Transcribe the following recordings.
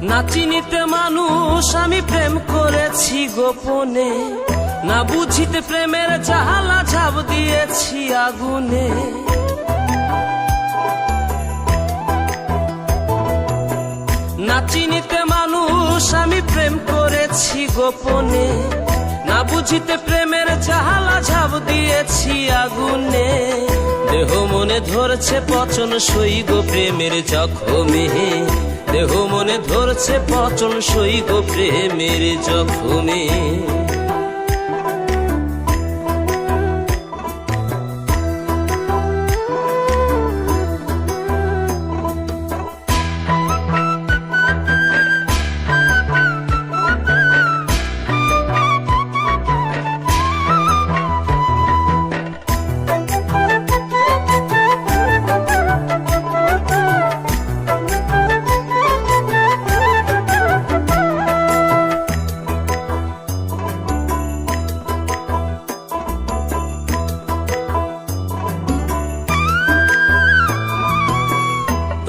না চিনিতে মানুষ আমি প্রেম করেছি গোপনে, না বুঝিতে প্রেমের জাহালা ঝাঁপ দিয়েছি আগুনে। না চিনিতে মানুষ আমি প্রেম করেছি গোপনে, না বুঝিতে প্রেমের জাহালা ঝাঁপ দিয়েছি আগুনে। দেহ মনে ধরছে পচন সই গো প্রেমের জখমে, দেহ মনে ধরছে পচন সই গো প্রেমের জখমে।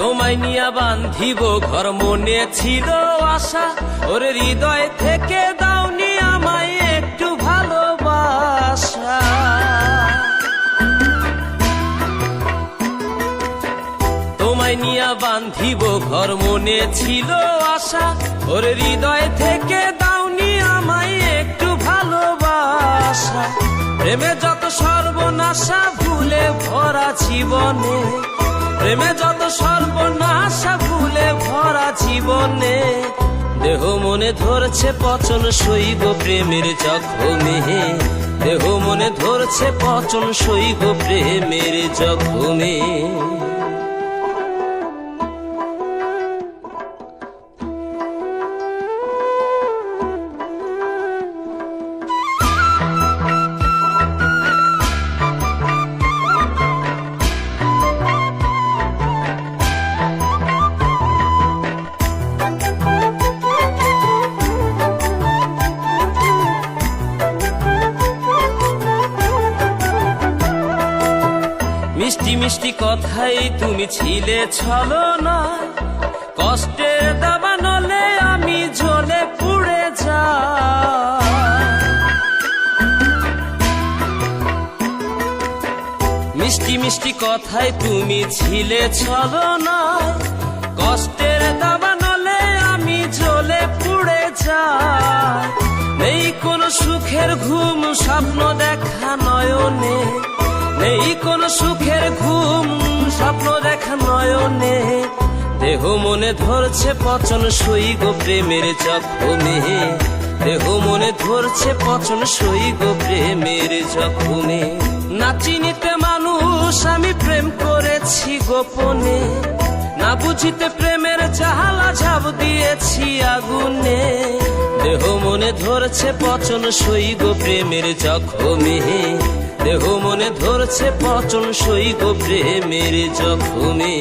তোমায় নিয়া বান্ধিব ঘর মনে ছিল আশা, ওরে হৃদয় থেকে দাওনি আমায় একটু ভালোবাসা। তোমায় নিয়া বান্ধিব ঘর মনে ছিল আশা, ওরে হৃদয় থেকে দাওনি আমায় একটু ভালোবাসা। প্রেমে যত সর্বনাশা ভুলে ভরা জীবনে, প্রেমে যত সর্বনাশা ভুলে ভরা জীবনে। দেহ মনে ধরছে পচন সই গো প্রেমের জখমে, দেহ মনে ধরছে পচন সই গো প্রেমের জখমে। মিষ্টি মিষ্টি কথাই তুমি ছিলে ছলনায়, কষ্টের দাবানলে আমি জ্বলে পুড়ে যাই। মিষ্টি মিষ্টি কথাই তুমি ছিলে ছলনায়, কষ্টের দাবানলে আমি জ্বলে পুড়ে যাই। নেই কোনো সুখের ঘুম স্বপ্ন দেখা নয়নে, নেই কোনো সুখের ঘুম স্বপ্ন দেখা নয়নে। দেহ মনে ধরছে পচন সই গো প্রেমের জখমে, দেহ মনে ধরছে পচন সই গো প্রেমের জখমে। না চিনিতে মানুষ আমি প্রেম করেছি গোপনে, না বুঝিতে প্রেমের জাহালা ঝাঁপ দিয়েছি আগুনে। দেহ মনে ধরছে পচন সই গো প্রেমের জখমে, দেহ মনে ধরছে পচন সই গো প্রেমের জখমে।